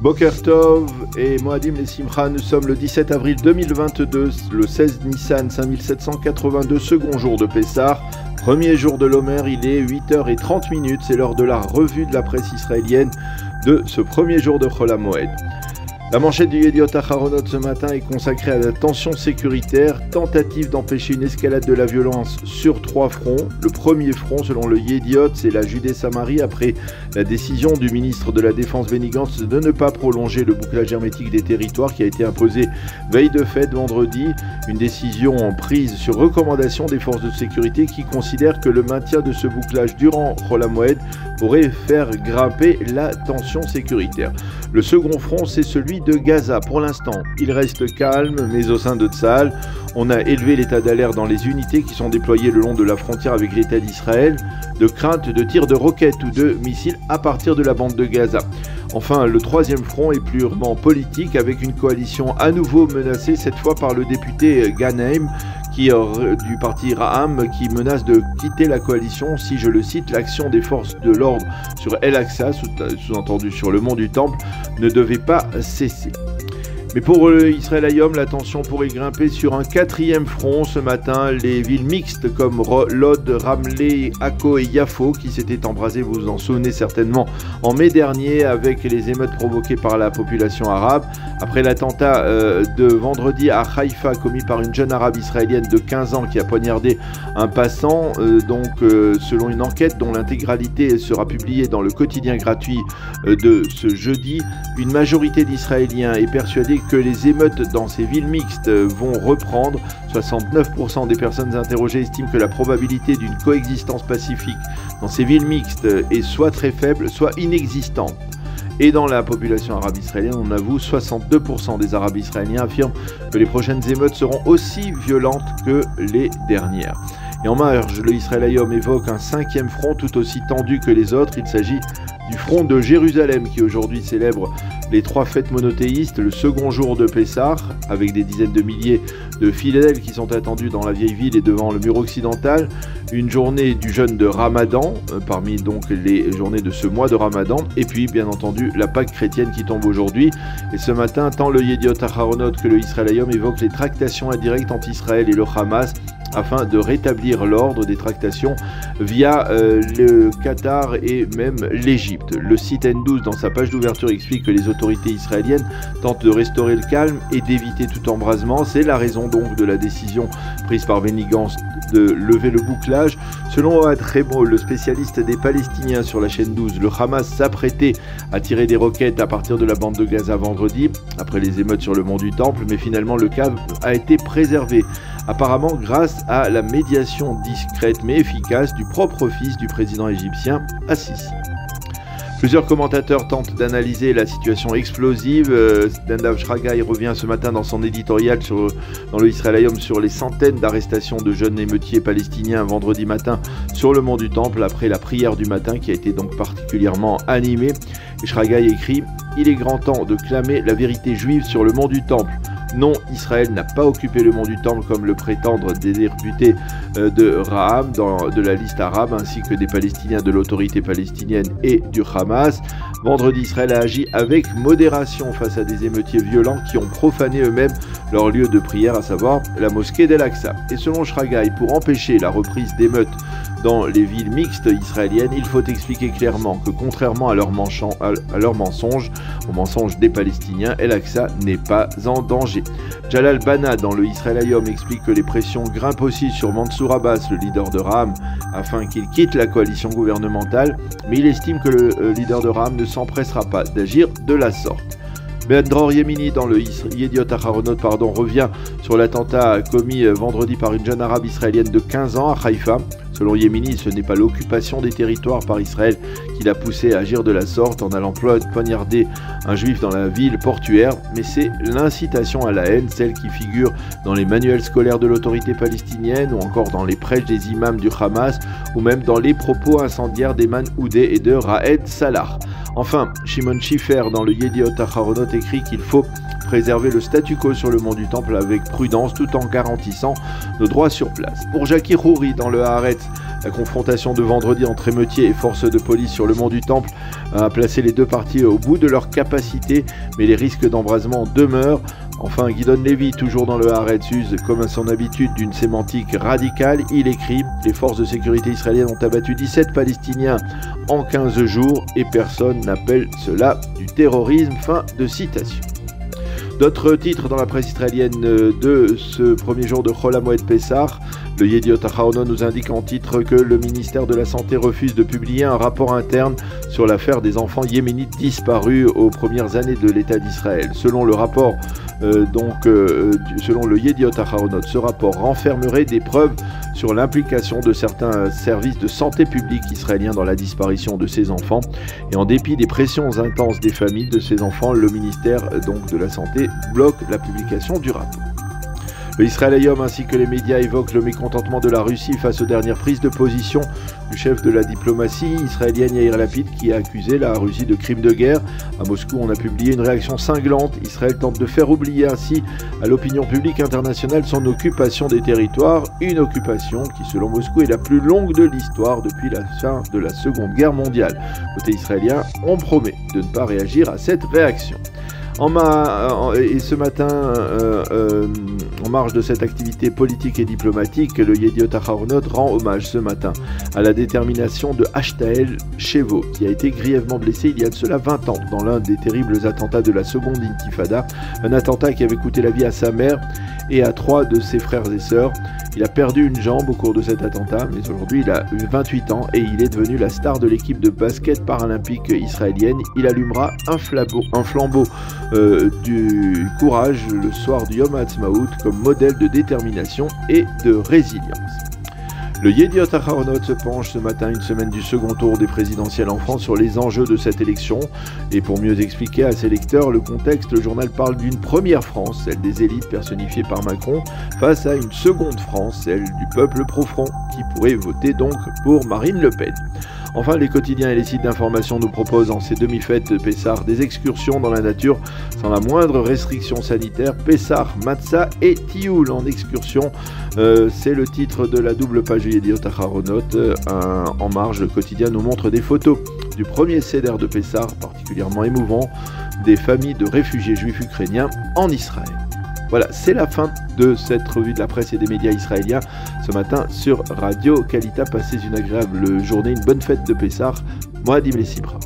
Boker Tov et Moadim les Simcha, nous sommes le 17 avril 2022, le 16 Nissan 5782, second jour de Pessah, premier jour de l'Omer, il est 8h30, c'est l'heure de la revue de la presse israélienne de ce premier jour de Chol HaMoed. La manchette du Yediot Aharonot ce matin est consacrée à la tension sécuritaire, tentative d'empêcher une escalade de la violence sur 3 fronts. Le premier front, selon le Yediot, c'est la Judée-Samarie, après la décision du ministre de la Défense Benny Gantz de ne pas prolonger le bouclage hermétique des territoires qui a été imposé veille de fête vendredi. Une décision prise sur recommandation des forces de sécurité qui considèrent que le maintien de ce bouclage durant Chol HaMoed pourrait faire grimper la tension sécuritaire. Le second front, c'est celui de Gaza. Pour l'instant, il reste calme, mais au sein de Tsahal, on a élevé l'état d'alerte dans les unités qui sont déployées le long de la frontière avec l'État d'Israël, de crainte de tirs de roquettes ou de missiles à partir de la bande de Gaza. Enfin, le troisième front est purement politique, avec une coalition à nouveau menacée, cette fois par le député Ghanem, du parti Ra'am, qui menace de quitter la coalition si, je le cite, l'action des forces de l'ordre sur El-Aqsa, sous-entendu sur le mont du Temple, ne devait pas cesser. Mais pour Israël Hayom, la tension pourrait grimper sur un quatrième front ce matin. Les villes mixtes comme Lod, Ramleh, Akko et Yafo, qui s'étaient embrasées, vous vous en souvenez certainement, en mai dernier avec les émeutes provoquées par la population arabe. Après l'attentat de vendredi à Haïfa commis par une jeune arabe israélienne de 15 ans qui a poignardé un passant, selon une enquête dont l'intégralité sera publiée dans le quotidien gratuit de ce jeudi, une majorité d'Israéliens est persuadée que les émeutes dans ces villes mixtes vont reprendre. 69% des personnes interrogées estiment que la probabilité d'une coexistence pacifique dans ces villes mixtes est soit très faible, soit inexistante. Et dans la population arabe israélienne, on avoue 62% des arabes israéliens affirment que les prochaines émeutes seront aussi violentes que les dernières. Et en marge, le Israël Hayom évoque un cinquième front tout aussi tendu que les autres. Il s'agit du front de Jérusalem qui aujourd'hui célèbre les 3 fêtes monothéistes, le second jour de Pessah, avec des dizaines de milliers de fidèles qui sont attendus dans la vieille ville et devant le mur occidental, une journée du jeûne de Ramadan, parmi donc les journées de ce mois de Ramadan, et puis bien entendu la Pâque chrétienne qui tombe aujourd'hui. Et ce matin, tant le Yediot Aharonot que le Israël Hayom évoquent les tractations indirectes entre Israël et le Hamas, afin de rétablir l'ordre des tractations via le Qatar et même l'Égypte. Le site N12, dans sa page d'ouverture, explique que les autorités israéliennes tentent de restaurer le calme et d'éviter tout embrasement. C'est la raison donc de la décision prise par Benny Gantz de lever le bouclage. Selon Ohad Rebo, le spécialiste des Palestiniens sur la chaîne 12, le Hamas s'apprêtait à tirer des roquettes à partir de la bande de Gaza vendredi, après les émeutes sur le mont du Temple, mais finalement le calme a été préservé. Apparemment grâce à la médiation discrète mais efficace du propre fils du président égyptien Al-Sisi. Plusieurs commentateurs tentent d'analyser la situation explosive. Nadav Shragai revient ce matin dans son éditorial dans le Israël Hayom sur les centaines d'arrestations de jeunes émeutiers palestiniens vendredi matin sur le mont du Temple après la prière du matin qui a été donc particulièrement animée. Et Shragai écrit « Il est grand temps de clamer la vérité juive sur le mont du Temple. Non, Israël n'a pas occupé le mont du Temple comme le prétendent des députés de Ra'am de la liste arabe ainsi que des Palestiniens de l'autorité palestinienne et du Hamas. Vendredi, Israël a agi avec modération face à des émeutiers violents qui ont profané eux-mêmes leur lieu de prière, à savoir la mosquée d'El-Aqsa. Et selon Shragai, pour empêcher la reprise d'émeutes dans les villes mixtes israéliennes, il faut expliquer clairement que contrairement à leurs mensonges, aux mensonges des Palestiniens, El-Aqsa n'est pas en danger. Jalal Bana, dans le Israël Hayom, explique que les pressions grimpent aussi sur Mansour Abbas, le leader de Ra'am, afin qu'il quitte la coalition gouvernementale, mais il estime que le leader de Ra'am ne s'empressera pas d'agir de la sorte. Ben-Dror Yemini, dans le Yediot Aharonot, revient sur l'attentat commis vendredi par une jeune arabe israélienne de 15 ans à Haïfa. Selon Yemini, ce n'est pas l'occupation des territoires par Israël qui l'a poussé à agir de la sorte en allant poignarder un juif dans la ville portuaire, mais c'est l'incitation à la haine, celle qui figure dans les manuels scolaires de l'autorité palestinienne ou encore dans les prêches des imams du Hamas ou même dans les propos incendiaires d'Eman Oudeh et de Raed Salah. Enfin, Shimon Schiffer, dans le Yediot Aharonot, écrit qu'il faut préserver le statu quo sur le mont du Temple avec prudence tout en garantissant nos droits sur place. Pour Jackie Khoury, dans le Haaretz, La confrontation de vendredi entre émeutiers et forces de police sur le mont du Temple a placé les deux parties au bout de leur capacité, mais les risques d'embrasement demeurent. Enfin, Gideon Levy, toujours dans le Haaretz, use comme à son habitude d'une sémantique radicale. Il écrit « Les forces de sécurité israéliennes ont abattu 17 Palestiniens en 15 jours et personne n'appelle cela du terrorisme ». Fin de citation. D'autres titres dans la presse israélienne de ce premier jour de Chol HaMoed Pessah. Le Yediot Aharonot nous indique en titre que le ministère de la Santé refuse de publier un rapport interne sur l'affaire des enfants yéménites disparus aux premières années de l'État d'Israël. Selon le rapport, selon le Yediot Aharonot, ce rapport renfermerait des preuves sur l'implication de certains services de santé publique israéliens dans la disparition de ces enfants. Et en dépit des pressions intenses des familles de ces enfants, le ministère de la Santé bloque la publication du rapport. Le Israël Hayom ainsi que les médias évoquent le mécontentement de la Russie face aux dernières prises de position du chef de la diplomatie israélienne Yair Lapid qui a accusé la Russie de crimes de guerre. À Moscou, on a publié une réaction cinglante. Israël tente de faire oublier ainsi à l'opinion publique internationale son occupation des territoires, une occupation qui selon Moscou est la plus longue de l'histoire depuis la fin de la Seconde Guerre mondiale. Côté israélien, on promet de ne pas réagir à cette réaction. Et ce matin, en marge de cette activité politique et diplomatique, le Yediot Aharonot rend hommage ce matin à la détermination de Ashtael Shevo, qui a été grièvement blessé il y a de cela 20 ans dans l'un des terribles attentats de la seconde intifada, un attentat qui avait coûté la vie à sa mère et à 3 de ses frères et sœurs. Il a perdu une jambe au cours de cet attentat, mais aujourd'hui il a eu 28 ans et il est devenu la star de l'équipe de basket paralympique israélienne. Il allumera un flambeau du courage le soir du Yom HaAtzmaut comme modèle de détermination et de résilience. Le Yediot Aharonot se penche ce matin, une semaine du second tour des présidentielles en France, sur les enjeux de cette élection. Et pour mieux expliquer à ses lecteurs le contexte, le journal parle d'une première France, celle des élites personnifiées par Macron, face à une seconde France, celle du peuple profond, qui pourrait voter donc pour Marine Le Pen. Enfin, les quotidiens et les sites d'information nous proposent en ces demi-fêtes de Pessah des excursions dans la nature sans la moindre restriction sanitaire. Pessah, Matzah et Tioul en excursion. C'est le titre de la double page du Yediot Aharonot. En marge, le quotidien nous montre des photos du premier Seder de Pessah, particulièrement émouvant, des familles de réfugiés juifs ukrainiens en Israël. Voilà, c'est la fin de cette revue de la presse et des médias israéliens ce matin sur Radio Kalita. Passez une agréable journée, une bonne fête de Pessah. Moadim les Simcha.